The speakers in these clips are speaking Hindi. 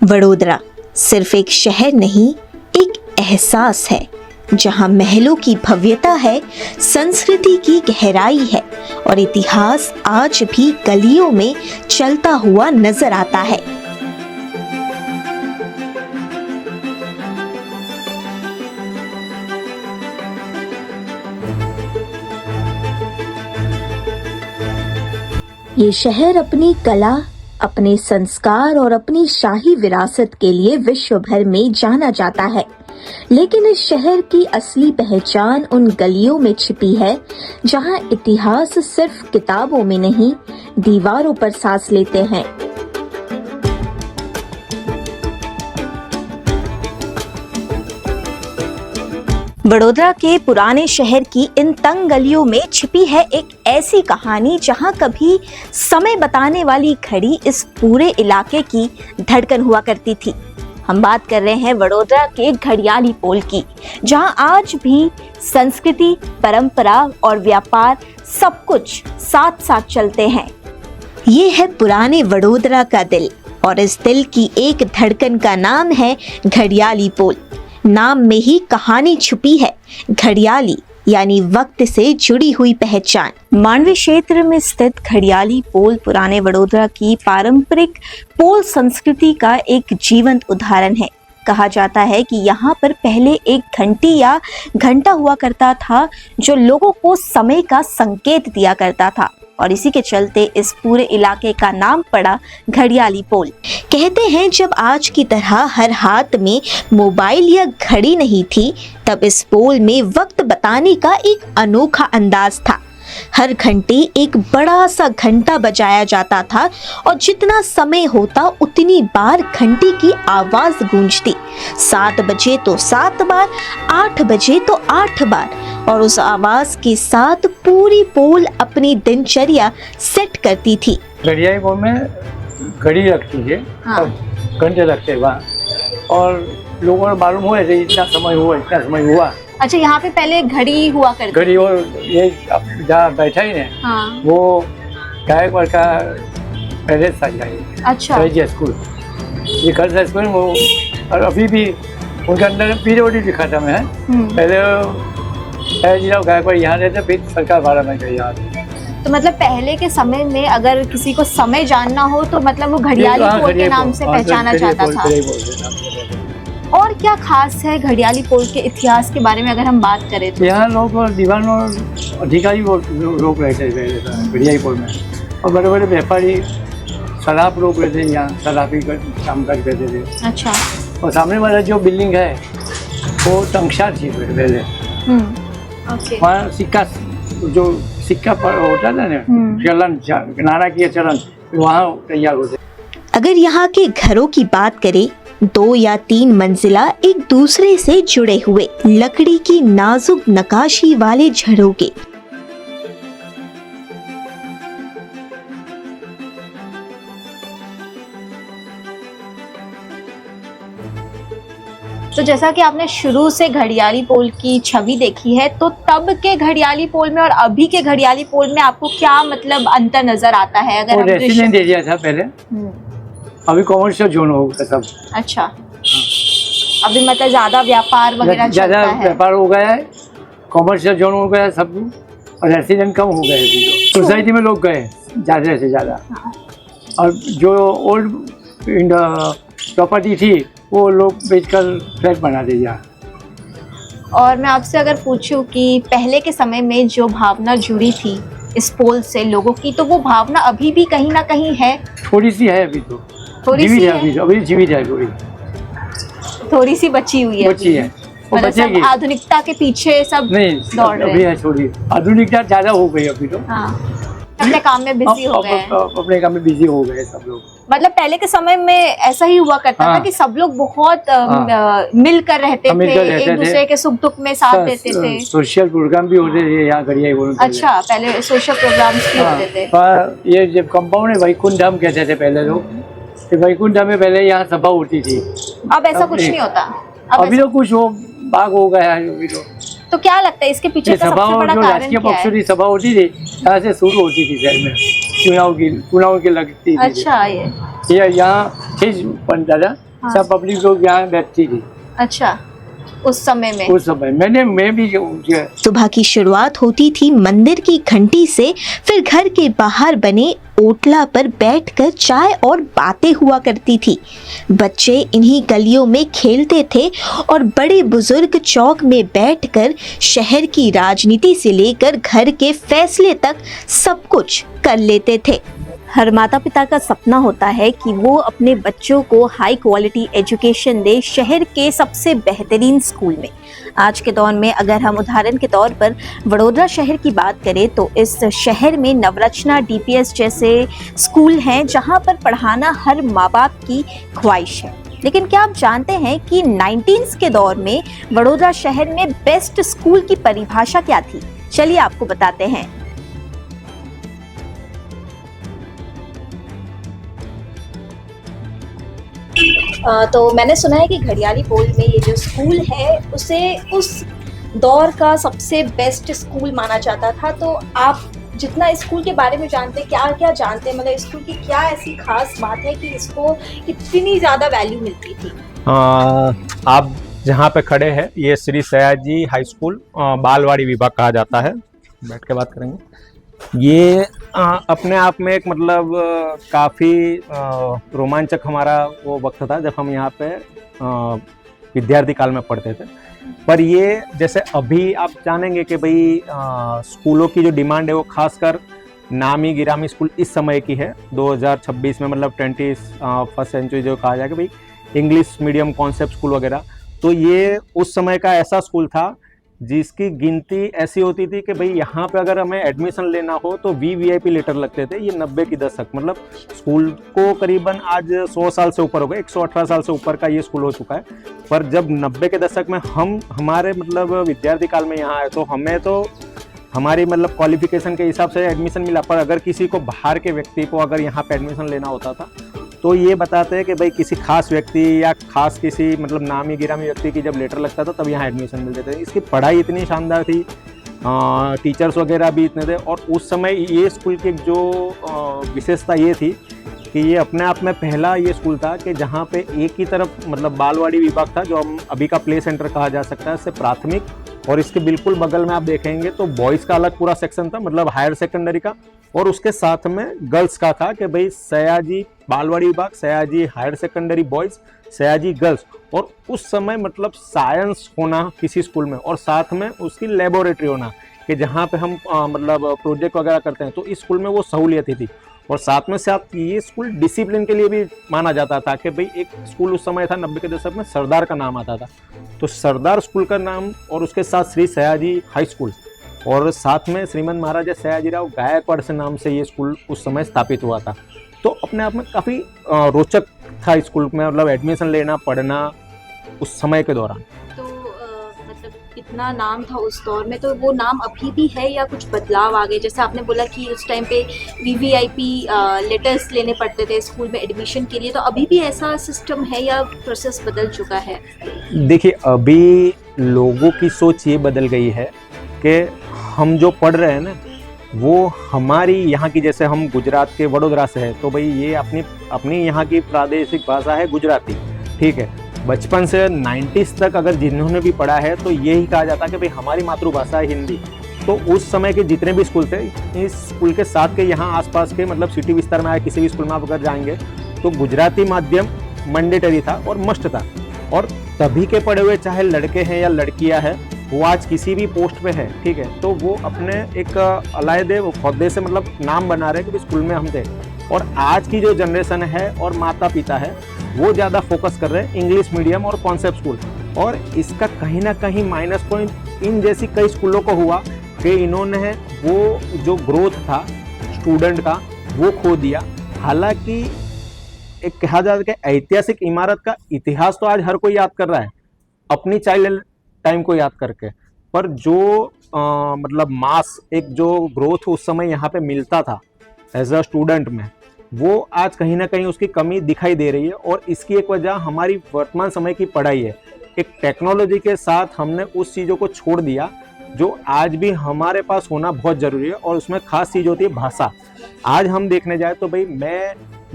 वडोदरा सिर्फ एक शहर नहीं, एक एहसास है जहां महलों की भव्यता है, संस्कृति की गहराई है और इतिहास आज भी गलियों में चलता हुआ नजर आता है। ये शहर अपनी कला, अपने संस्कार और अपनी शाही विरासत के लिए विश्व भर में जाना जाता है, लेकिन इस शहर की असली पहचान उन गलियों में छिपी है जहां इतिहास सिर्फ किताबों में नहीं, दीवारों पर सांस लेते हैं। वडोदरा के पुराने शहर की इन तंग गलियों में छिपी है एक ऐसी कहानी जहां कभी समय बताने वाली घड़ी इस पूरे इलाके की धड़कन हुआ करती थी। हम बात कर रहे हैं वडोदरा के घड़ियाली पोल की, जहां आज भी संस्कृति, परंपरा और व्यापार सब कुछ साथ साथ चलते हैं। ये है पुराने वडोदरा का दिल और इस दिल की एक धड़कन का नाम है घड़ियाली पोल। नाम में ही कहानी छुपी है। घड़ियाली यानी वक्त से जुड़ी हुई पहचान। मांडवी क्षेत्र में स्थित घड़ियाली पोल पुराने वडोदरा की पारंपरिक पोल संस्कृति का एक जीवंत उदाहरण है। कहा जाता है कि यहाँ पर पहले एक घंटी या घंटा हुआ करता था जो लोगों को समय का संकेत दिया करता था और इसी के चलते इस पूरे इलाके का नाम पड़ा घड़ियाली पोल। कहते हैं जब आज की तरह हर हाथ में मोबाइल या घड़ी नहीं थी, तब इस पोल में वक्त बताने का एक अनोखा अंदाज था। हर घंटे एक बड़ा सा घंटा बजाया जाता था और जितना समय होता उतनी बार घंटी की आवाज गूंजती। 7 बजे तो 7 बार, 8 बजे तो 8 बार और उस आवाज के साथ पूरी पोल अपनी दिनचर्या सेट करती थी। घड़ियाली पोल में घड़ी रखती है, हाँ। घंटे रखते हैं वहाँ और लोगों को मालूम हुआ इतना समय हुआ, इतना समय हुआ। अच्छा, यहाँ पे पहले घड़ी हुआ करती घड़ी और ये जहाँ बैठा ही है, हाँ। वो गायकवाड़ का पैलेस था। अच्छा, स्कूल, ये कल स्कूल वो, और अभी भी उनके अंदर पीरियड लिखा था मैं। पहले गायकवाड़ यहाँ रहते, फिर सरकार भाड़ा में गई यहाँ। तो मतलब पहले के समय में अगर किसी को समय जानना हो तो मतलब वो घड़ियाली पोल के नाम से पहचाना जाता था। और क्या खास है घड़ियाली पोल के इतिहास के बारे में अगर हम बात करें तो? यहाँ लोग दीवान और अधिकारी लोग रहते थे घड़ियाली पोल में, और बड़े बड़े व्यापारी शराब लोग रहते हैं यहाँ, शराबी काम करते थे। अच्छा। और सामने वाला जो बिल्डिंग है वो टंकशाल थी पहले। वहाँ सिक्का, जो सिक्का पर होता था ना, चलन, नारा की चलन, वहाँ तैयार होते। अगर यहाँ के घरों की बात करें, 2 या 3 मंजिला एक दूसरे से जुड़े हुए, लकड़ी की नाजुक नक्काशी वाले झरोके, तो जैसा कि आपने शुरू से घड़ियाली पोल की छवि देखी है, तो तब के घड़ियाली पोल में और अभी के घड़ियाली पोल में आपको क्या मतलब अंतर नजर आता है? अगर वो रेसिडेंट एरिया था पहले, अभी कॉमर्शियल जोन हो गया सब। अच्छा, अभी मतलब ज्यादा व्यापार वगैरह ज्यादा व्यापार हो गया है, कॉमर्शियल जोन हो गया सब, और रेसिडेंट कम हो गए। सोसाइटी में लोग गए ज्यादा से ज्यादा, और जो ओल्ड प्रॉपर्टी थी वो लोग बेचकर फ्लैट बना दिया। और मैं आपसे अगर पूछूं कि पहले के समय में जो भावना जुड़ी थी इस पोल से लोगों की, तो वो भावना अभी भी कहीं ना कहीं है? थोड़ी सी है अभी, तो थोड़ी सी है अभी जीवित है, थोड़ी सी बची हुई है, बची है। मतलब सब आधुनिकता के पीछे सब नहीं दौड़ रहे हैं। अभी है, थोड़ी आधुनिकता ज्यादा हो गई अभी तो। हाँ, अपने काम में बिजी हो गए, अपने काम में बिजी हो गए सब लोग। मतलब पहले के समय में ऐसा ही हुआ करता था कि सब लोग बहुत मिलकर रहते थे, एक दूसरे के सुख दुख में साथ देते थे। सोशल प्रोग्राम भी होते थे यहाँ घड़ियाली पोल में। अच्छा, पहले सोशल प्रोग्राम्स भी होते थे। ये जब कंपाउंड है वैकुंठ धाम कहते थे पहले लोग। वैकुंठ धाम में पहले यहाँ सभा होती थी। अब ऐसा कुछ नहीं होता। अभी तो कुछ वो बाग हो गया है अभी तो क्या लगता है इसके पीछे का सबसे बड़ा कारण क्या है? राजकीय पक्षों की सभा होती थी, यहाँ से शुरू होती थी शहर में। चुनाव की लगती थी। अच्छा, ये यहाँ खींच बनता था। हाँ। सब पब्लिक लोग यहाँ बैठती थी अच्छा, उस समय में। उस समय मैं भी सुबह की शुरुआत होती थी मंदिर की घंटी से, फिर घर के बाहर बने ओटला पर बैठकर चाय और बातें हुआ करती थी। बच्चे इन्हीं गलियों में खेलते थे और बड़े बुजुर्ग चौक में बैठकर शहर की राजनीति से लेकर घर के फैसले तक सब कुछ कर लेते थे। हर माता पिता का सपना होता है कि वो अपने बच्चों को हाई क्वालिटी एजुकेशन दे शहर के सबसे बेहतरीन स्कूल में। आज के दौर में अगर हम उदाहरण के तौर पर वडोदरा शहर की बात करें तो इस शहर में नवरचना, डीपीएस जैसे स्कूल हैं जहां पर पढ़ाना हर माँ बाप की ख्वाहिश है। लेकिन क्या आप जानते हैं कि 19s के दौर में वडोदरा शहर में बेस्ट स्कूल की परिभाषा क्या थी? चलिए आपको बताते हैं। तो मैंने सुना है कि घड़ियाली पोल में ये जो स्कूल है उसे उस दौर का सबसे बेस्ट स्कूल माना जाता था। तो आप जितना स्कूल के बारे में जानते हैं, क्या क्या जानते हैं, मतलब स्कूल की क्या ऐसी खास बात है कि इसको इतनी ज़्यादा वैल्यू मिलती थी? आप जहाँ पे खड़े हैं ये श्री सयाजी हाई स्कूल बालवाड़ी विभाग कहा जाता है। बैठ के बात करेंगे। ये अपने आप में एक मतलब काफ़ी रोमांचक हमारा वो वक्त था जब हम यहाँ पे विद्यार्थी काल में पढ़ते थे। पर ये जैसे अभी आप जानेंगे कि भाई स्कूलों की जो डिमांड है वो खासकर नामी गिरामी स्कूल इस समय की है 2026 में, मतलब 21st सेंचुरी जो कहा जाए कि भाई इंग्लिश मीडियम कॉन्सेप्ट स्कूल वगैरह। तो ये उस समय का ऐसा स्कूल था जिसकी गिनती ऐसी होती थी कि भाई यहाँ पे अगर हमें एडमिशन लेना हो तो वीवीआईपी लेटर लगते थे। ये 90 की दशक, मतलब स्कूल को करीबन आज 100 साल से ऊपर हो गए, 118 साल से ऊपर का ये स्कूल हो चुका है। पर जब 90 के दशक में हम हमारे मतलब विद्यार्थी काल में यहाँ आए तो हमें तो हमारी मतलब क्वालिफिकेशन के हिसाब से एडमिशन मिला। पर अगर किसी को बाहर के व्यक्ति को अगर यहाँ पे एडमिशन लेना होता था तो ये बताते हैं कि भाई किसी खास व्यक्ति या खास किसी मतलब नामी गिरामी व्यक्ति की जब लेटर लगता था तब यहाँ एडमिशन मिलते थे। इसकी पढ़ाई इतनी शानदार थी, टीचर्स वगैरह भी इतने थे। और उस समय ये स्कूल की जो विशेषता ये थी कि ये अपने आप में पहला ये स्कूल था कि जहाँ पे एक ही तरफ मतलब बालवाड़ी विभाग था जो हम अभी का प्ले सेंटर कहा जा सकता है, इससे प्राथमिक, और इसके बिल्कुल बगल में आप देखेंगे तो बॉयज़ का अलग पूरा सेक्शन था, मतलब हायर सेकेंडरी का, और उसके साथ में गर्ल्स का था कि भाई सयाजी बालवाड़ी विभाग, Sayaji higher secondary boys, Sayaji girls. और उस समय मतलब साइंस होना किसी स्कूल में और साथ में उसकी लेबोरेटरी होना कि जहाँ पे हम मतलब प्रोजेक्ट वगैरह करते हैं, तो इस स्कूल में वो सहूलियत थी। और साथ में साथ ये स्कूल डिसिप्लिन के लिए भी माना जाता था कि भाई एक स्कूल उस समय था 90 के दशक में, सरदार का नाम आता था, तो सरदार स्कूल का नाम, और उसके साथ श्री सयाजी हाई स्कूल, और साथ में श्रीमंत महाराजा सयाजीराव गायकवाड़ से नाम से ये स्कूल उस समय स्थापित हुआ था। तो अपने आप में काफ़ी रोचक था स्कूल में मतलब एडमिशन लेना, पढ़ना उस समय के दौरान। तो मतलब इतना नाम था उस दौर में, तो वो नाम अभी भी है या कुछ बदलाव आ गए? जैसे आपने बोला कि उस टाइम पे वीवीआईपी लेटर्स लेने पड़ते थे स्कूल में एडमिशन के लिए, तो अभी भी ऐसा सिस्टम है या प्रोसेस बदल चुका है? देखिए, अभी लोगों की सोच ये बदल गई है कि हम जो पढ़ रहे हैं ना वो हमारी यहाँ की, जैसे हम गुजरात के वडोदरा से है तो भाई ये अपनी यहाँ की प्रादेशिक भाषा है गुजराती, ठीक है। बचपन से 90s तक अगर जिन्होंने भी पढ़ा है तो यही कहा जाता है कि भाई हमारी मातृभाषा है हिंदी। तो उस समय के जितने भी स्कूल थे, इस स्कूल के साथ के यहाँ आसपास के मतलब सिटी विस्तार में आए किसी भी स्कूल में आप अगर जाएंगे तो गुजराती माध्यम मैंडेटरी था और मस्ट था। और तभी के पढ़े हुए चाहे लड़के हैं या लड़कियां हैं, वो आज किसी भी पोस्ट पे है, ठीक है, तो वो अपने एक अलायदे ओहदे से मतलब नाम बना रहे हैं कि स्कूल में हम थे। और आज की जो जनरेशन है और माता पिता है वो ज़्यादा फोकस कर रहे हैं इंग्लिश मीडियम और कॉन्सेप्ट स्कूल। और इसका कहीं ना कहीं माइनस पॉइंट इन जैसी कई स्कूलों को हुआ कि इन्होंने वो जो ग्रोथ था स्टूडेंट का वो खो दिया। हालांकि एक कहा जाता है कि ऐतिहासिक इमारत का इतिहास तो आज हर कोई याद कर रहा है अपनी चाइल्ड टाइम को याद करके, पर जो मतलब मास एक जो ग्रोथ उस समय यहाँ पे मिलता था एज अ स्टूडेंट में, वो आज कहीं ना कहीं उसकी कमी दिखाई दे रही है। और इसकी एक वजह हमारी वर्तमान समय की पढ़ाई है। एक टेक्नोलॉजी के साथ हमने उस चीज़ों को छोड़ दिया जो आज भी हमारे पास होना बहुत जरूरी है। और उसमें खास चीज होती है भाषा। आज हम देखने जाए तो भाई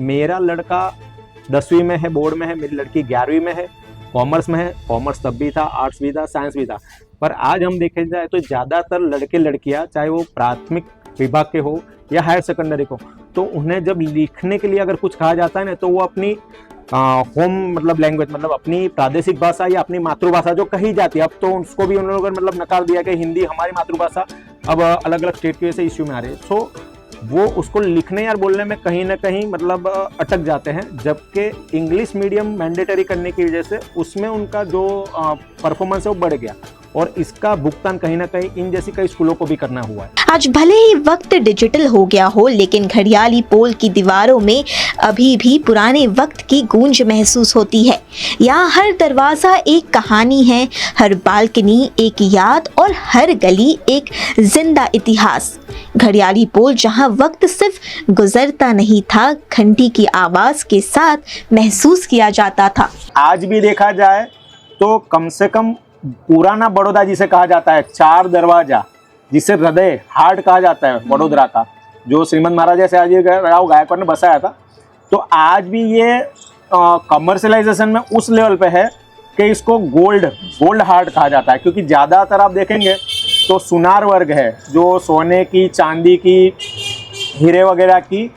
मेरा लड़का 10वीं में है, बोर्ड में है, मेरी लड़की 11वीं में है, कॉमर्स में है। कॉमर्स तब भी था, आर्ट्स भी था, साइंस भी था। पर आज हम देखे जाए तो ज्यादातर लड़के लड़कियां, चाहे वो प्राथमिक विभाग के हो या हायर सेकेंडरी को, तो उन्हें जब लिखने के लिए अगर कुछ कहा जाता है ना, तो वो अपनी होम मतलब लैंग्वेज, मतलब अपनी प्रादेशिक भाषा या अपनी मातृभाषा जो कही जाती है, अब तो उसको भी उन लोगों ने मतलब नकार दिया कि हिंदी हमारी मातृभाषा, अब अलग अलग स्टेट की वजह से इश्यू में आ रही है। सो वो उसको लिखने या बोलने में कहीं ना कहीं मतलब अटक जाते हैं, जबकि इंग्लिश मीडियम मैंडेटरी करने की वजह से उसमें उनका जो परफॉर्मेंस है वो बढ़ गया, और इसका भुगतान कहीं ना कहीं इन जैसी कई स्कूलों को भी करना हुआ है। आज भले ही वक्त डिजिटल हो गया हो, लेकिन घड़ियाली पोल की दीवारों में अभी भी पुराने वक्त की गूंज महसूस होती है। यहाँ हर दरवाजा एक कहानी है, हर बालकनी एक याद और हर गली एक जिंदा इतिहास। घड़ियाली पोल जहाँ वक्त सिर्फ गुजरता नहीं था, घंटी की आवाज के साथ महसूस किया जाता था। आज भी देखा जाए तो कम से कम पुराना बड़ौदा जिसे कहा जाता है, 4 दरवाजा, जिसे हृदय हार्ट कहा जाता है वडोदरा का, जो श्रीमंत महाराजा सयाजीराव गायकवाड़ ने बसाया था, तो आज भी ये कमर्शलाइजेशन में उस लेवल पे है कि इसको गोल्ड हार्ट कहा जाता है। क्योंकि ज़्यादातर आप देखेंगे तो सुनार वर्ग है, जो सोने की, चांदी की, हीरे वगैरह की,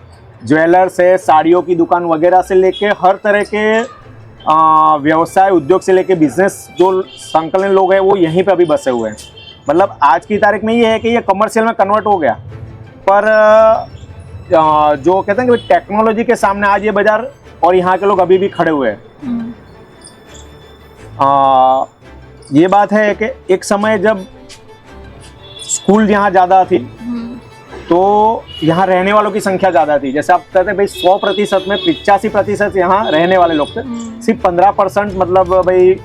ज्वेलर्स है, साड़ियों की दुकान वगैरह से लेके हर तरह के व्यवसाय उद्योग से लेके बिजनेस जो संकलन लोग हैं वो यहीं पे अभी बसे हुए हैं। मतलब आज की तारीख में ये है कि ये कमर्शियल में कन्वर्ट हो गया, पर जो कहते हैं कि टेक्नोलॉजी के सामने आज ये बाजार और यहाँ के लोग अभी भी खड़े हुए हैं। ये बात है कि एक समय जब स्कूल यहाँ ज़्यादा थी तो यहाँ रहने वालों की संख्या ज़्यादा थी। जैसे आप कहते हैं भाई 100% में 85% यहाँ रहने वाले लोग थे, सिर्फ 15% मतलब भाई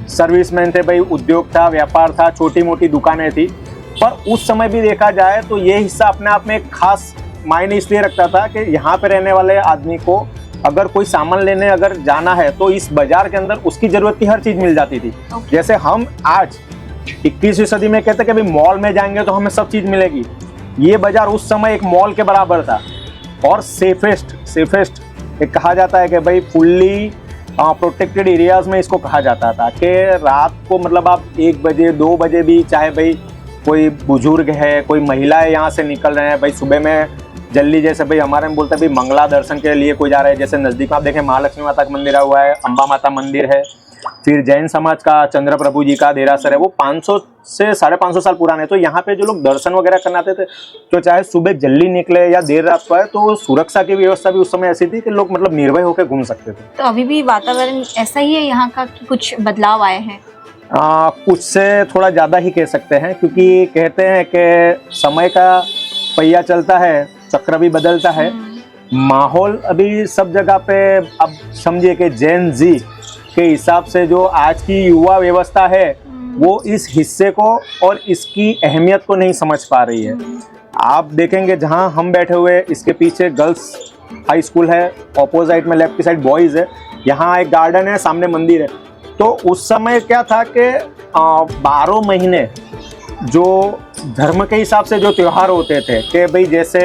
सर्विसमैन थे, भाई उद्योग था, व्यापार था, छोटी मोटी दुकानें थी। पर उस समय भी देखा जाए तो ये हिस्सा अपने आप में एक खास मायने इसलिए रखता था कि यहाँ पे रहने वाले आदमी को अगर कोई सामान लेने अगर जाना है तो इस बाजार के अंदर उसकी ज़रूरत की हर चीज़ मिल जाती थी। जैसे हम आज 21वीं सदी में कहते हैं कि भाई मॉल में जाएंगे तो हमें सब चीज़ मिलेगी, ये बाजार उस समय एक मॉल के बराबर था। और सेफेस्ट एक कहा जाता है कि भाई फुल्ली प्रोटेक्टेड एरियाज में इसको कहा जाता था कि रात को मतलब आप 1 बजे 2 बजे भी, चाहे भाई कोई बुजुर्ग है, कोई महिलाएं यहाँ से निकल रहे हैं, भाई सुबह में जल्दी, जैसे भाई हमारे में बोलते हैं भाई मंगला दर्शन के लिए कोई जा रहा है, जैसे नज़दीक में आप देखें महालक्ष्मी माता का मंदिर हुआ है, अम्बा माता मंदिर है, फिर जैन समाज का चंद्र प्रभु जी का देरासर है, वो 500 से 550 साल पुराने। तो यहाँ पे जो लोग दर्शन वगैरह करने आते थे, तो चाहे सुबह जल्दी निकले या देर रात को आए, तो सुरक्षा की व्यवस्था भी उस समय ऐसी थी कि लोग मतलब निर्भय होकर घूम सकते थे। तो अभी भी वातावरण ऐसा ही है यहाँ का कि कुछ बदलाव आए हैं? कुछ से थोड़ा ज़्यादा ही कह सकते हैं, क्योंकि कहते हैं कि समय का पहिया चलता है, चक्र भी बदलता है। माहौल अभी सब जगह पे, अब समझिए कि जेन जी के हिसाब से जो आज की युवा व्यवस्था है वो इस हिस्से को और इसकी अहमियत को नहीं समझ पा रही है। आप देखेंगे जहां हम बैठे हुए, इसके पीछे गर्ल्स हाई स्कूल है, ऑपोजिट में लेफ्ट की साइड बॉयज़ है, यहाँ एक गार्डन है, सामने मंदिर है। तो उस समय क्या था कि 12 महीने जो धर्म के हिसाब से जो त्यौहार होते थे कि भाई जैसे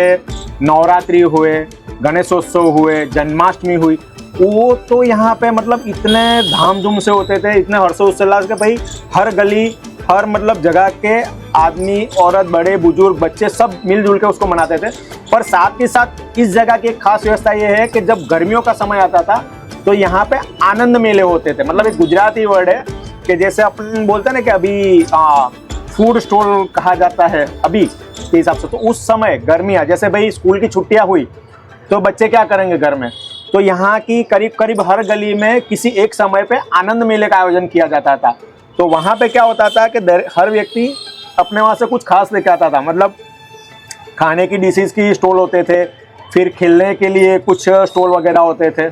नवरात्रि हुए, गणेशोत्सव हुए, जन्माष्टमी हुई, वो तो यहाँ पे मतलब इतने धामधूम से होते थे, इतने हर्षोल्लास के भाई हर गली, हर मतलब जगह के आदमी, औरत, बड़े बुजुर्ग, बच्चे सब मिलजुल के उसको मनाते थे। पर साथ ही साथ इस जगह की एक खास व्यवस्था ये है कि जब गर्मियों का समय आता था तो यहाँ पे आनंद मेले होते थे। मतलब एक गुजराती वर्ड है कि जैसे अपन बोलते हैं ना कि अभी फूड स्टॉल कहा जाता है अभी के हिसाब से, तो उस समय गर्मियाँ, जैसे भाई स्कूल की छुट्टियाँ हुई तो बच्चे क्या करेंगे घर में, तो यहाँ की करीब करीब हर गली में किसी एक समय पे आनंद मेले का आयोजन किया जाता था। तो वहाँ पे क्या होता था कि हर व्यक्ति अपने वहाँ से कुछ खास लेके आता था। मतलब खाने की डिशेज की स्टॉल होते थे, फिर खेलने के लिए कुछ स्टॉल वगैरह होते थे।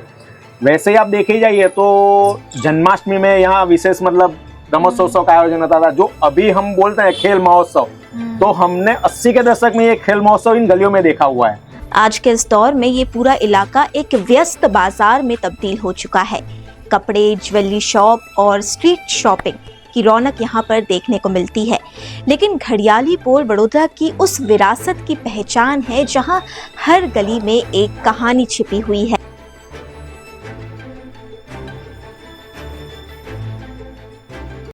वैसे ही आप देखे जाइए तो जन्माष्टमी में यहाँ विशेष मतलब ब्रह्मोत्सव का आयोजन होता था, जो अभी हम बोलते हैं खेल महोत्सव। तो हमने 80 के दशक में ये खेल महोत्सव इन गलियों में देखा हुआ है। आज के इस दौर में ये पूरा इलाका एक व्यस्त बाजार में तब्दील हो चुका है। कपड़े, ज्वेलरी शॉप और स्ट्रीट शॉपिंग की रौनक यहाँ पर देखने को मिलती है। लेकिन घड़ियाली पोल बड़ौदा की उस विरासत की पहचान है जहां हर गली में एक कहानी छिपी हुई है।